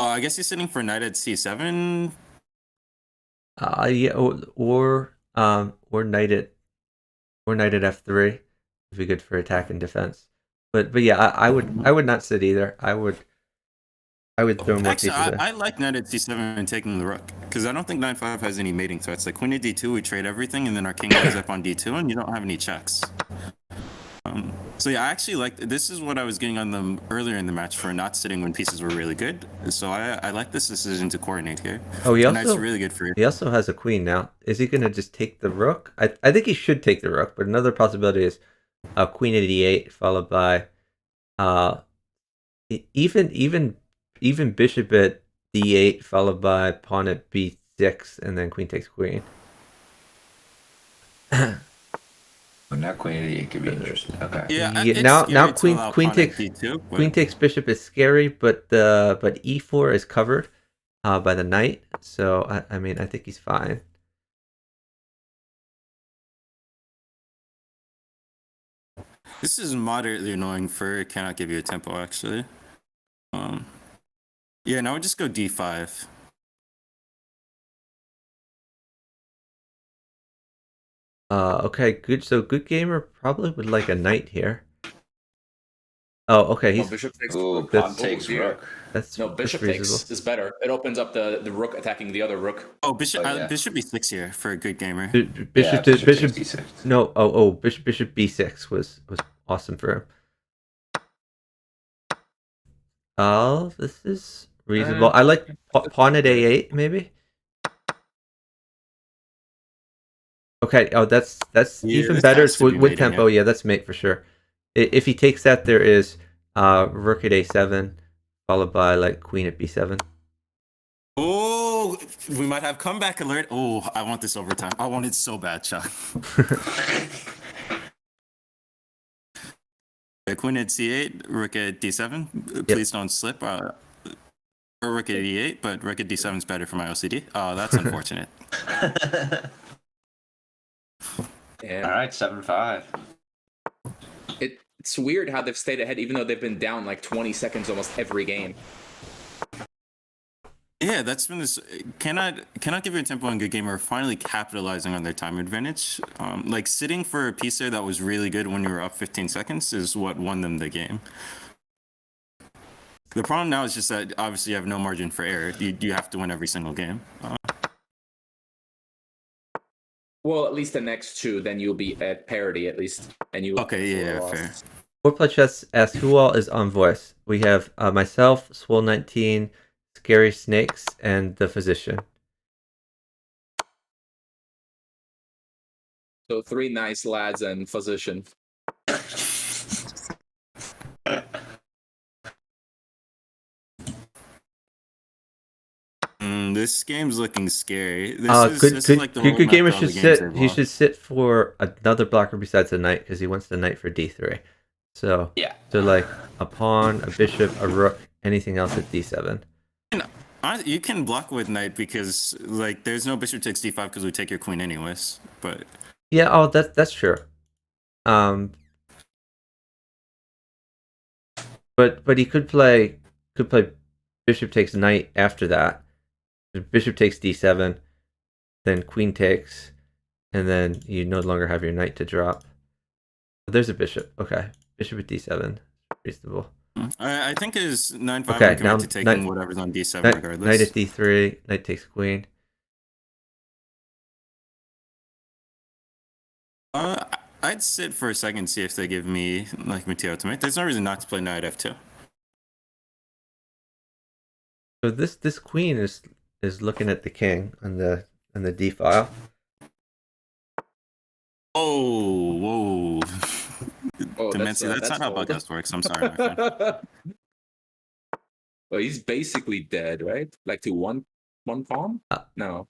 I guess he's sitting for knight at c7. Yeah, or knight at f3 would be good for attack and defense. But yeah, I would not sit either. I would throw more pieces. I like knight at c7 and taking the rook because I don't think 9-5 has any mating threats. Like queen at d2, we trade everything, and then our king goes up on d2, and you don't have any checks. So yeah, I actually like this is what I was getting on them earlier in the match for not sitting when pieces were really good. So I like this decision to coordinate here. Oh, knight's really good for you. He also has a queen now. Is he gonna just take the rook? I think he should take the rook, but another possibility is queen at e8 followed by even bishop at d8 followed by pawn at b6 and then queen takes queen. Well, now queen at e8 could be interesting. Okay. Yeah. Now queen takes d2, queen takes bishop is scary, but e4 is covered by the knight. So I mean I think he's fine. This is moderately annoying for cannot give you a tempo actually. Yeah, now we just go d5. Okay, good. So good gamer probably would like a knight here. Oh, okay. He's bishop takes pawn takes rook. Bishop takes is better. It opens up the rook attacking the other rook. Oh, bishop b6 here for a good gamer. Bishop b6. No, bishop b6 was awesome for him. Oh, this is reasonable. I like pawn at a8 maybe. Okay. Oh, that's even better with tempo. Yeah, that's mate for sure. If he takes that, there is rook at a7 followed by like queen at b7. Oh, we might have comeback alert. Oh, I want this overtime. I want it so bad, Chuck. Queen at c8, rook at d7. Please don't slip. Or rook at e8, but rook at d7 is better for my OCD. Oh, that's unfortunate. All right, 7-5. It's weird how they've stayed ahead even though they've been down like 20 seconds almost every game. Yeah, that's been this. Cannot give you a tempo and good gamer are finally capitalizing on their time advantage. Like sitting for a piece there that was really good when you were up 15 seconds is what won them the game. The problem now is just that obviously you have no margin for error. You have to win every single game. Well, at least the next two, then you'll be at parity at least, and you. Okay, yeah, fair. Fourplay Chess asks who all is on voice. We have myself, Swole19, Scary Snakes, and the Physician. So 3 nice lads and Physician. This game's looking scary. Good gamer should sit. He should sit for another blocker besides the knight because he wants the knight for d3. So yeah. So like a pawn, a bishop, a rook, anything else at d7. You can block with knight because like there's no bishop takes d5 because we take your queen anyways. But yeah, oh that's true. But he could play bishop takes knight after that. Bishop takes d7, then queen takes, and then you no longer have your knight to drop. There's a bishop. Okay, bishop at d7, reasonable. I think his 9-5 okay, now to taking whatever's on d7 regardless. Knight at d3, knight takes queen. I'd sit for a second, see if they give me like Mateo to make. There's no reason not to play knight f2. So this queen is looking at the king on the d file. Oh, whoa. Oh, that's not how podcast works. I'm sorry, my friend. Well, he's basically dead, right? Like to one pawn? No.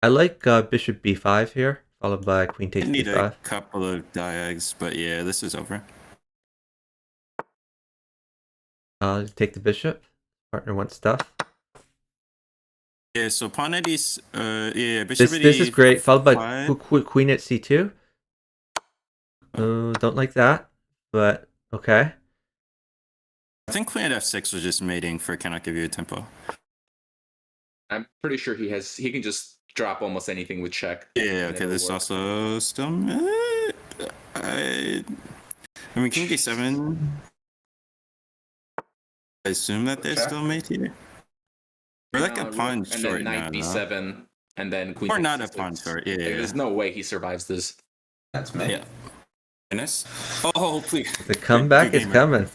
I like bishop b5 here, followed by queen takes I need d5. a couple of diags, but yeah, this is over. Take the bishop. Partner wants stuff. Yeah, so pawn at bishop this is great, followed by queen at c2. Oh, don't like that, but okay. I think queen at f6 was just mating for cannot give you a tempo. I'm pretty sure he can just drop almost anything with check. Yeah, okay, this also still I mean king d7. I assume that they're still mate here. Or like a pawn short, and then knight b7, and then queen. Or not a pawn short. Yeah, There's no way he survives this. That's me. Yeah. Goodness. Oh, please. The comeback is coming.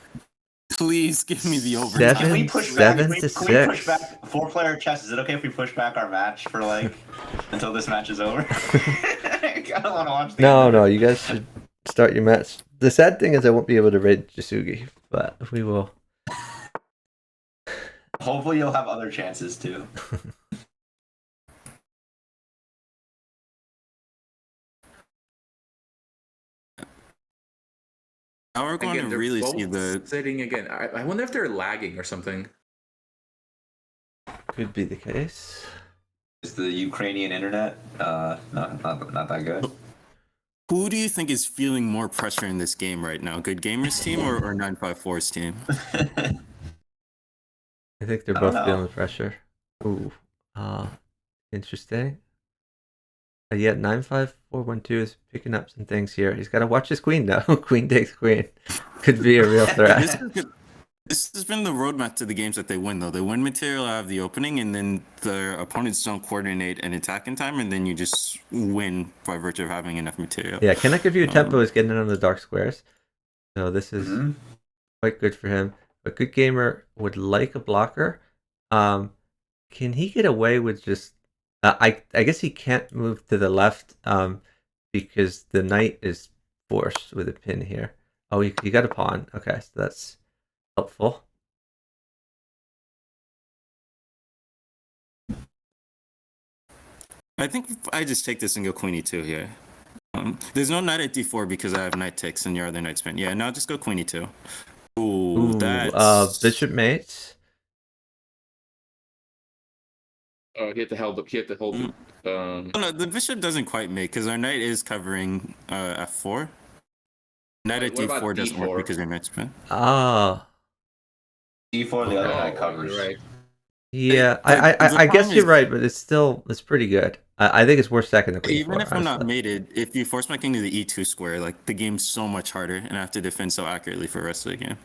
Please give me the over. 7 to 6. Can we push back 4-player chess? Is it okay if we push back our match for like until this match is over? I don't want to watch. No, you guys should start your match. The sad thing is I won't be able to raid Jasugi, but we will. Hopefully you'll have other chances too. Now we're going to really see the sitting again. I wonder if they're lagging or something. Could be the case. Is the Ukrainian internet not that good? Who do you think is feeling more pressure in this game right now? Good Gamers team or 954's team? I think they're both feeling the pressure. Ooh, interesting. Yeah, 95412 is picking up some things here. He's got to watch his queen now. Queen takes queen. Could be a real threat. This has been the roadmap to the games that they win, though. They win material out of the opening, and then their opponents don't coordinate and attack in time, and then you just win by virtue of having enough material. Yeah, Cannot Give You a Tempo is getting in on the dark squares. So this is quite good for him. But Good Gamer would like a blocker. Can he get away with just... I guess he can't move to the left because the knight is forced with a pin here. Oh, you got a pawn. Okay, so that's helpful. I think I just take this and go queen e2 here. There's no knight at d4 because I have knight takes and your other knight's pin. Yeah, now just go queen e2. Ooh, that's... bishop mates. Oh, he had to hold. No, the bishop doesn't quite make because our knight is covering f4. Knight at d4 doesn't work because your knight's pin. Ah. d4, the other knight covers. Right. Yeah, The I guess problem you're is, right, but it's pretty good. I think it's worth second to queen even 4, if I'm not honestly. mated, if you force my king to the e2 square, like the game's so much harder, and I have to defend so accurately for the rest of the game.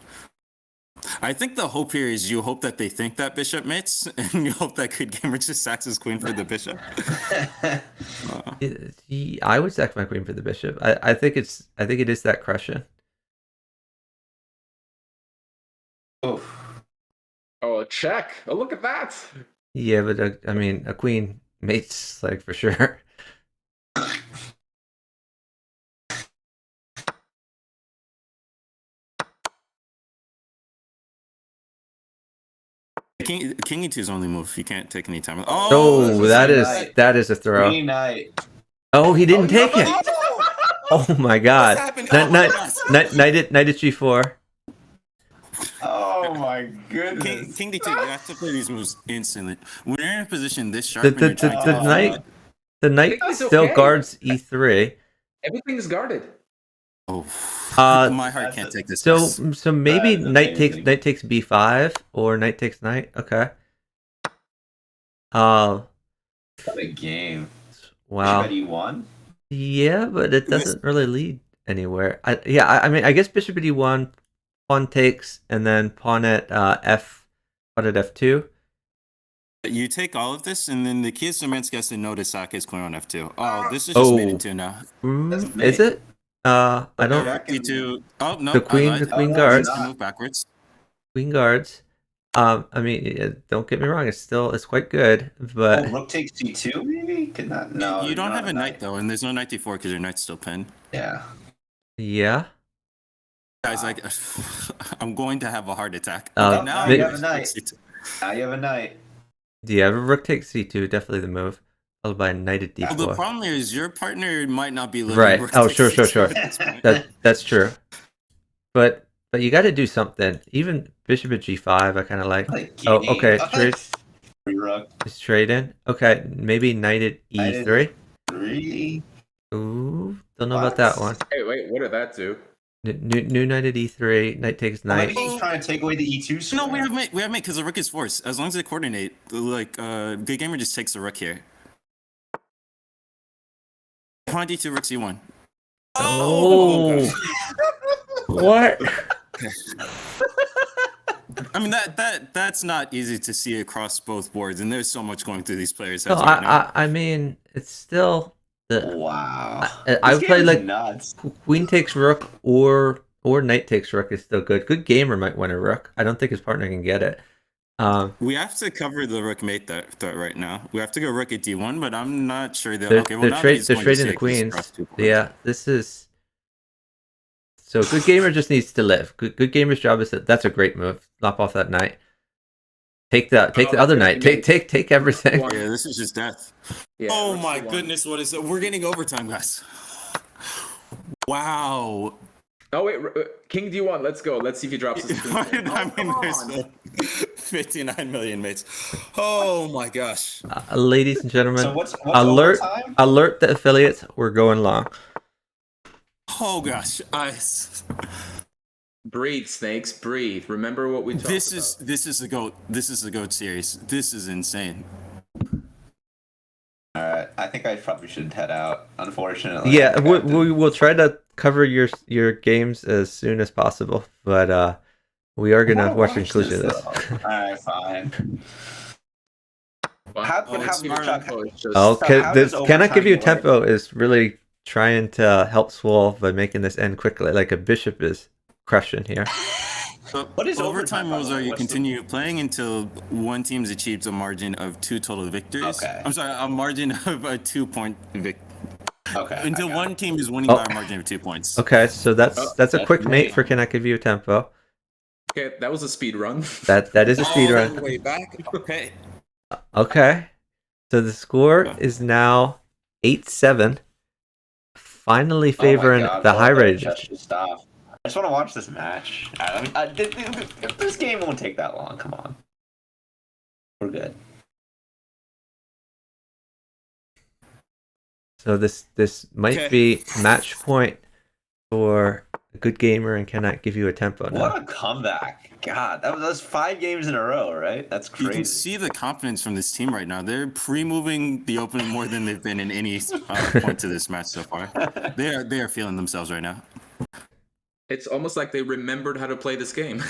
I think the hope here is you hope that they think that bishop mates, and you hope that good-gamer just sacks his queen for the bishop. I would sack my queen for the bishop. I think it is that crushing. Oh, check. Oh, look at that. Yeah, but I mean, a queen mates like for sure. King e2 is only move. You can't take any time. Oh, that is a throw. Green knight. Oh, he didn't take it. No! Oh my god. Knight at g4. Oh my goodness. King d2, you have to play these moves instantly. When you're in a position this sharp, and you're trying to The knight still guards e3. Everything's guarded. Oh, my heart can't take this. So maybe knight takes b5 or knight takes knight. Okay. What a game. Wow. Bishop e1? Yeah, but it doesn't really lead anywhere. I mean, I guess bishop at e1, pawn takes, and then pawn at f2. You take all of this, and then the key is Szymanski has to know to sack his queen on f2. Oh, this is just made in 2 now. Is it? I don't. E2. Oh no, The queen guards. Move backwards. Queen guards. I mean, don't get me wrong. It's quite good, but rook takes c2 maybe? Could not. No, you don't have a knight though, and there's no knight d4 because your knight's still pinned. Yeah. Yeah. Guys, like, I'm going to have a heart attack. Now you have a knight. Now you have a knight. Yeah, rook takes c2, definitely the move. Followed by knight at d4. Well, the problem here is your partner might not be living. Right. Rook Oh, takes sure. c2. That's true. But you got to do something. Even bishop at g5, I kind of like. Oh, okay. It's trade in. Okay, maybe knight at e3. Ooh, don't know about that one. Hey, wait, what did that do? New knight at e3. Knight takes knight. Maybe he's trying to take away the e2 square. No, we have mate because the rook is forced. As long as they coordinate, like good gamer just takes the rook here. Pawn d2, rook c1. Oh, what? I mean that's not easy to see across both boards, and there's so much going through these players' No, heads right now. I mean, it's still the. Wow. I would play like nuts. queen takes rook or knight takes rook is still good. Good gamer might win a rook. I don't think his partner can get it. We have to cover the rook mate threat right now. We have to go rook at d1, but I'm not sure they'll. They're trading the queens. Yeah, this is. So good gamer just needs to live. Good gamer's job is that's a great move. Lop off that knight. Take the other knight. Take everything. Yeah, this is just death. Yeah, oh my goodness, what is it? We're getting overtime, guys. Wow. Oh wait, King d1. Let's go. Let's see if he drops his queen. I mean, there's 59 million mates. Oh my gosh. Ladies and gentlemen, So what's alert overtime? the affiliates. We're going long. Oh gosh. Breathe, snakes, breathe. Remember what we talked about. This is the GOAT. This is the GOAT series. This is insane. All right, I think I probably should head out. Unfortunately. Yeah, we will try to cover your games as soon as possible, but we are gonna watch the conclusion of this. All right, fine. Cannot give you tempo is really trying to help Swole by making this end quickly. Like a bishop is crushing here. So what is overtime rules are you continue playing until one team's achieved a margin of 2 total victories. Okay. I'm sorry, a margin of a 2-point victory. Okay. Until one team is winning by a margin of 2 points. Okay, so that's a quick mate for Cannot Give You a Tempo. Okay, that was a speed run. That is a speed run. Way back. Okay. Okay. So the score is now 8-7. Finally favoring the high rated. I just want to watch this match. I mean, this game won't take that long. Come on. We're good. So this might be match point for good gamer and cannot give you a tempo now. What a comeback. God, that's 5 games in a row, right? That's crazy. You can see the confidence from this team right now. They're pre-moving the opening more than they've been in any point to this match so far. They are feeling themselves right now. It's almost like they remembered how to play this game.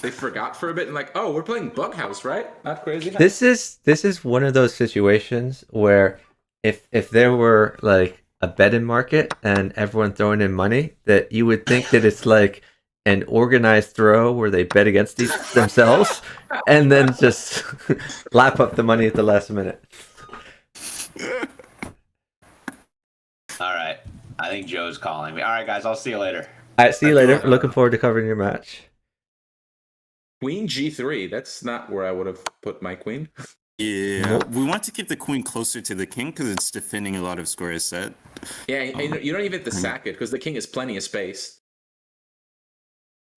They forgot for a bit and like, oh, we're playing Bughouse, right? Not crazy. This is one of those situations where if there were like a betting market and everyone throwing in money, that you would think that it's like an organized throw where they bet against themselves and then just lap up the money at the last minute. All right. I think Joe's calling me. All right, guys. I'll see you later. All right, see you later. Looking forward to covering your match. Queen G3. That's not where I would have put my queen. Yeah, Nope. we want to keep the queen closer to the king because it's defending a lot of squares set. Yeah, you don't even have to sack it because the king has plenty of space.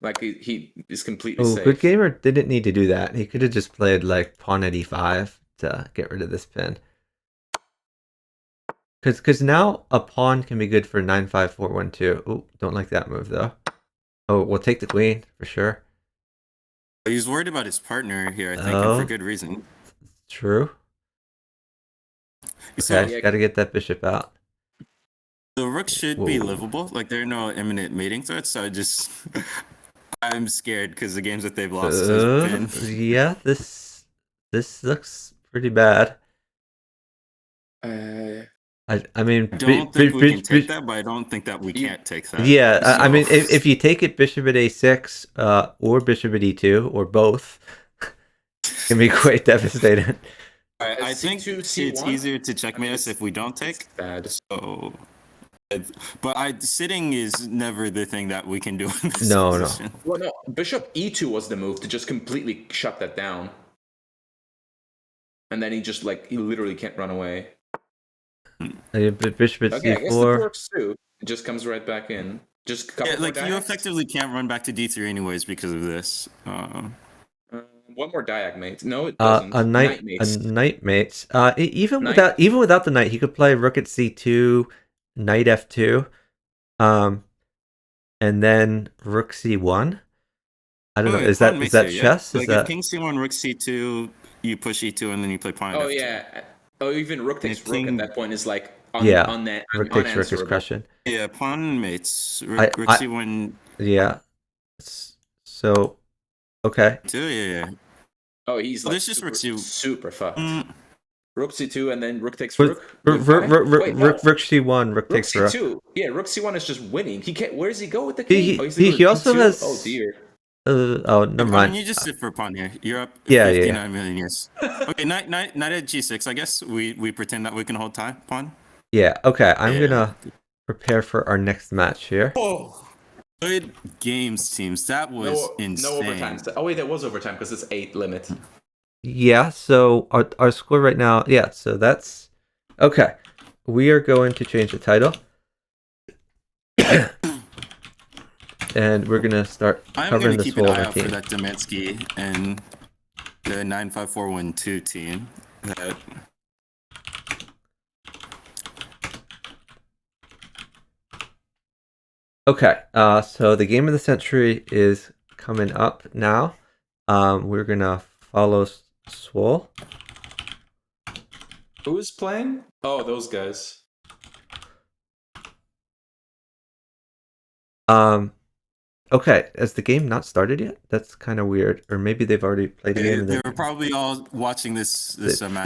Like he is completely safe. Good gamer didn't need to do that. He could have just played like pawn at e5 to get rid of this pin. Because now a pawn can be good for 9-5, 4-1, 2. Oh, don't like that move though. Oh, we'll take the queen for sure. He's worried about his partner here, I think, and for good reason. True. Okay, gotta get that bishop out. The rook should be livable. Like, there are no imminent mating threats, so I'm scared because the games that they've lost has been... Yeah, this looks pretty bad. I mean, I don't think we can take that, but I don't think that we can't take that. Yeah, so. I mean, if you take it bishop at a6 or bishop at e2 or both, it can be quite devastating. I think it's easier to checkmate us if we don't take. Bad. So, but sitting is never the thing that we can do in this position. Well, no, bishop e2 was the move to just completely shut that down, and then he literally can't run away. Bishop at okay, c4. I guess it works too. It just comes right back in. Just you effectively can't run back to d3 anyways because of this. One more diag mate. No, it doesn't. A knight mates. Even without the knight, he could play rook at c2, knight f2, and then rook c1. I don't know. Is that chess? Like if king c1, rook c2, you push e2, and then you play pawn. Oh f2. Yeah. Oh, even rook takes rook at that point is like rook takes rook is crushing. Yeah, pawn mates. Rook c1. Yeah. So, okay. Yeah. Oh, he's like this just rook c2 super fucked. Rook c2 and then rook takes rook. Rook c1. Rook takes rook. C2. Yeah, rook c1 is just winning. He can't. Where does he go with the king? He also has. Oh dear. Never mind. You just sit for pawn here. You're up 59 million years. Okay, knight at g6. I guess we pretend that we can hold time pawn. Yeah. Okay. I'm gonna prepare for our next match here. Oh, good games, teams. That was insane. No overtime. Oh wait, that was overtime because it's 8 limit. Yeah. So our score right now. Yeah. So that's okay. We are going to change the title. And we're gonna start covering this whole team. I'm gonna keep an eye out for that Demansky and the 95412 team. Okay, so the game of the century is coming up now. We're gonna follow Swole. Who's playing? Oh, those guys. Okay, has the game not started yet? That's kind of weird. Or maybe they've already played the game. They were probably all watching this match.